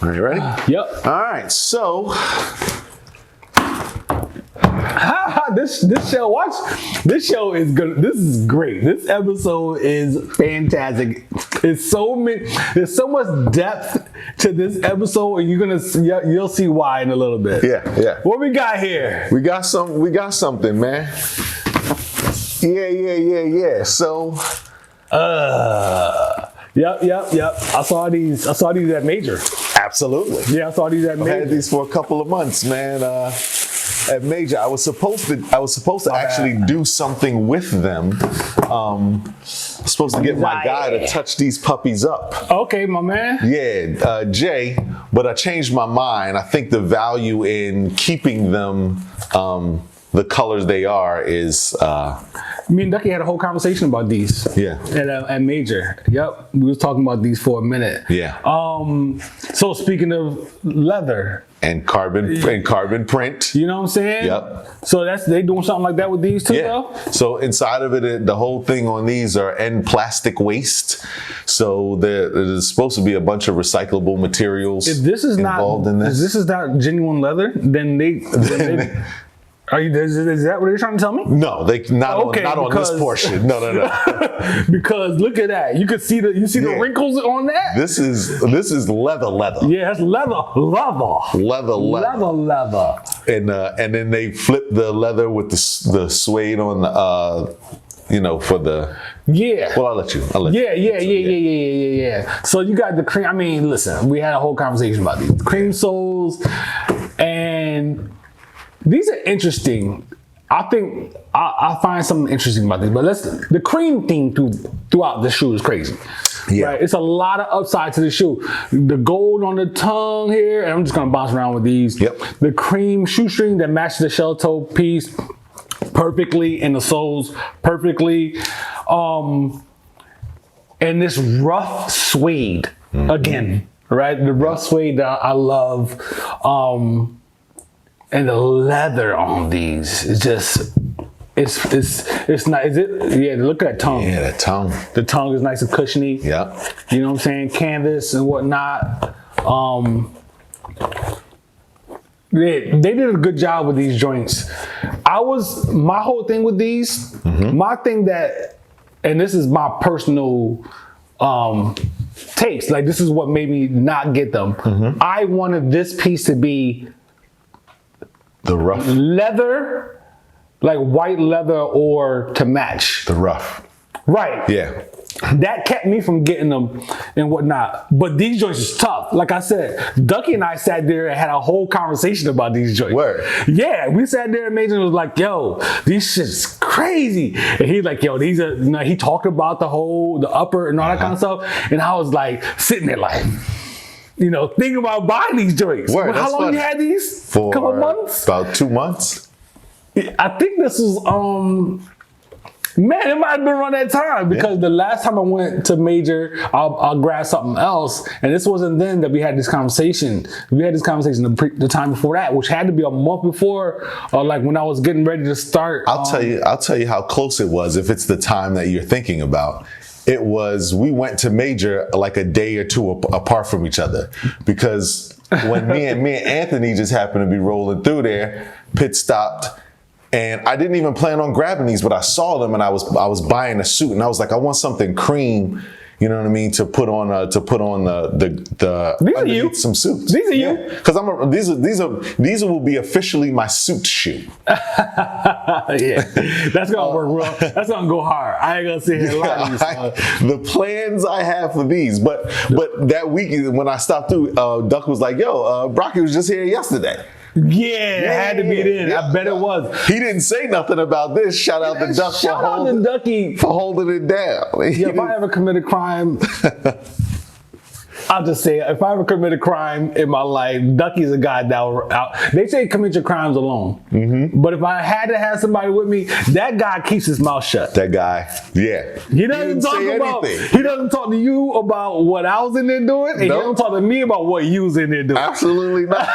All right, ready? Yep. All right, so this show is good. This is great. This episode is fantastic. There's so much depth to this episode, and you'll see why in a little bit. Yeah. What we got here? We got something, man. Yeah. So Yep. I saw these at Major. absolutely. Yeah, I saw these at I Major. had these for a couple of months, man. At Major, I was supposed to actually do something with them. Supposed to get my guy to touch these puppies up. Okay, my man. Yeah, Jay, but I changed my mind. I think the value in keeping them the colors they are is. Me and Ducky had a whole conversation about these. Yeah. At Major. Yep. We was talking about these for a minute. Yeah. So speaking of leather. And carbon print. You know what I'm saying? Yep. So they doing something like that with these too, Yeah. though? So inside of it, the whole thing on these are end plastic waste. So there's supposed to be a bunch of recyclable materials involved in this. If this is not genuine leather, then they is that what you're trying to tell me? No, not on this portion. No. Because look at that. You could see the wrinkles on that? This is leather. Yeah, it's leather. And then they flip the leather with the suede on the for the. Yeah. Well, I'll let you. Yeah. So you got the cream. I mean, listen, we had a whole conversation about these cream soles, and these are interesting. I think I find something interesting about these, but the cream theme throughout the shoe is crazy. Yeah. Right? It's a lot of upside to the shoe. The gold on the tongue here, and I'm just gonna bounce around with these. Yep. The cream shoestring that matches the shell toe piece perfectly, and the soles perfectly. And this rough suede again, right? The rough suede that I love. And the leather on these is just, it's not, is it? Yeah, look at that tongue. Yeah, that tongue. The tongue is nice and cushiony. Yeah. You know what I'm saying? Canvas and whatnot. They did a good job with these joints. My whole thing with these, my thing that, and this is my personal taste, like this is what made me not get them. I wanted this piece to be the rough leather, like white leather, or to match the rough. Right. Yeah. That kept me from getting them and whatnot. But these joints is tough. Like I said, Ducky and I sat there and had a whole conversation about these joints. Word. Yeah, we sat there and Mason was like, yo, these shit's crazy. And he's like, yo, these are, he talked about the upper and all that kind of stuff. And I was like, sitting there like, thinking about buying these joints. Word, how long funny. you had these? For a couple months? About 2 months. I think this was, man, it might have been around that time because the last time I went to Major, I'll grab something else. And this wasn't then that we had this conversation. We had this conversation the time before that, which had to be a month before, or like when I was getting ready to start. I'll tell you how close it was if it's the time that you're thinking about. It was, we went to Major like a day or two apart from each other because when me and Anthony just happened to be rolling through there, pit stopped, and I didn't even plan on grabbing these, but I saw them and I was buying a suit and I was like, I want something cream, you know what I mean, to put on the these are you. some suits. These are you. Because these will be officially my suit shoe. Yeah, that's gonna work well. That's gonna go hard. I ain't gonna sit here and lie to you. The plans I have for these, but that weekend when I stopped through, Duck was like, "Yo, Brocky was just here yesterday." Yeah, it had to be then. I bet it was. He didn't say nothing about this. Shout out to Duck for holding it down. Yeah, if I ever commit a crime, I'll just say, if I ever commit a crime in my life, Ducky's a guy that will they say commit your crimes alone. But if I had to have somebody with me, that guy keeps his mouth shut. That guy, yeah. He doesn't talk to you about what I was in there doing, and he doesn't talk to me about what you was in there doing. Absolutely not.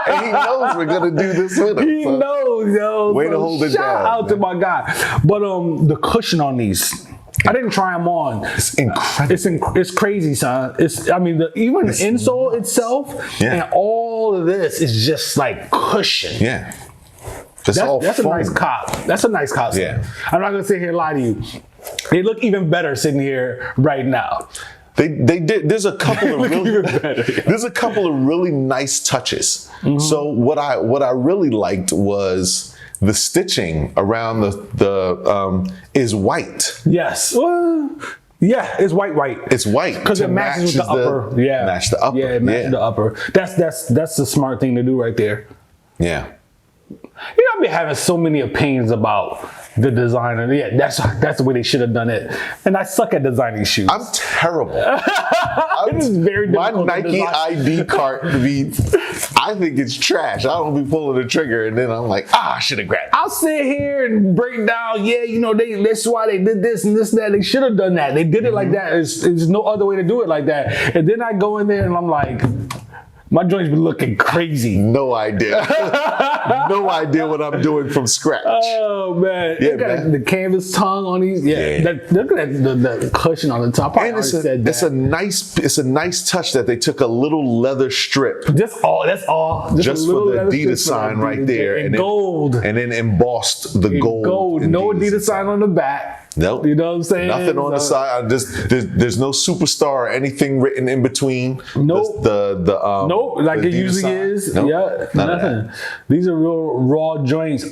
And he knows we're gonna do this with him. He knows, yo. Way to hold it down. Shout out to my guy. But the cushion on these. I didn't try them on. It's incredible. It's crazy, son. Even the insole itself and all of this is just like cushion. Yeah. That's a nice cop. That's a nice cop. Yeah. I'm not gonna sit here and lie to you. They look even better sitting here right now. They did. There's a couple of there's a couple of really nice touches. So what I really liked was the stitching around the is white. Yes. Yeah, it's white. It's white because it matches with the upper. Match the upper. Yeah, it matches the upper. That's the smart thing to do right there. Yeah. I've been having so many opinions about the designer. Yeah, that's the way they should have done it. And I suck at designing shoes. I'm terrible. It is very difficult. My Nike ID cart I think it's trash. I don't be pulling the trigger and then I'm like, I should have grabbed it. I'll sit here and break down, that's why they did this and this and that. They should have done that. They did it like that. There's no other way to do it like that. And then I go in there and I'm like, my joints be looking crazy. No idea. No idea what I'm doing from scratch. Oh man, yeah, got the canvas tongue on these. Yeah. Look at the cushion on the top. And it's a nice touch that they took a little leather strip. That's all. Just for the Adidas sign right there, and gold, and then embossed the gold. No Adidas sign on the back. Nope. You know what I'm saying? Nothing on the side. There's no superstar or anything written in between. Nope. Nope. Like it usually sign. is. Nope. Yeah. Nothing. These are real raw joints.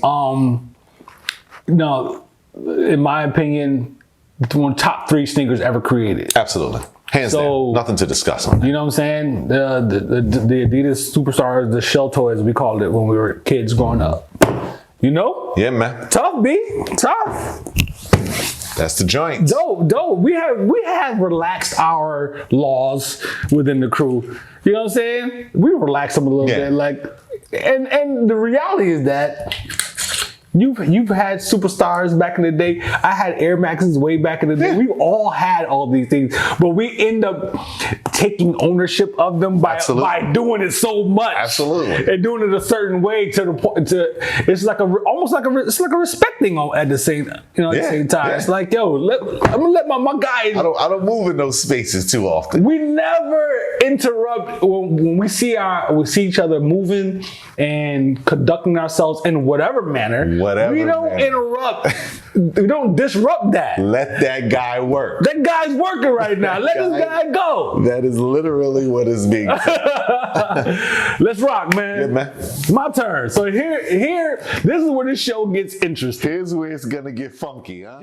No, in my opinion, one of the top 3 sneakers ever created. Absolutely. Hands down. Nothing to discuss on that. You know what I'm saying? The Adidas Superstar, the Shell Toes, we called it when we were kids growing up. You know? Yeah, man. Tough, B. Tough. That's the joint. Dope. We have relaxed our laws within the crew. You know what I'm saying? We relax them a little bit. Like, and the reality is that you've had superstars back in the day. I had Air Maxes way back in the day. We've all had all these things, but we end up taking ownership of them by doing it so much. Absolutely. And doing it a certain way to the point it's like almost like a respect thing at the same at the same time. It's like, yo, I'm gonna let my guys. I don't move in those spaces too often. We never interrupt when we see each other moving and conducting ourselves in whatever manner. We don't interrupt. We don't disrupt that. Let that guy work. That guy's working right now. Let this guy go. That is literally what is being said. Let's rock, man. Yeah, man. My turn. So here, this is where this show gets interesting. Here's where it's gonna get funky, huh?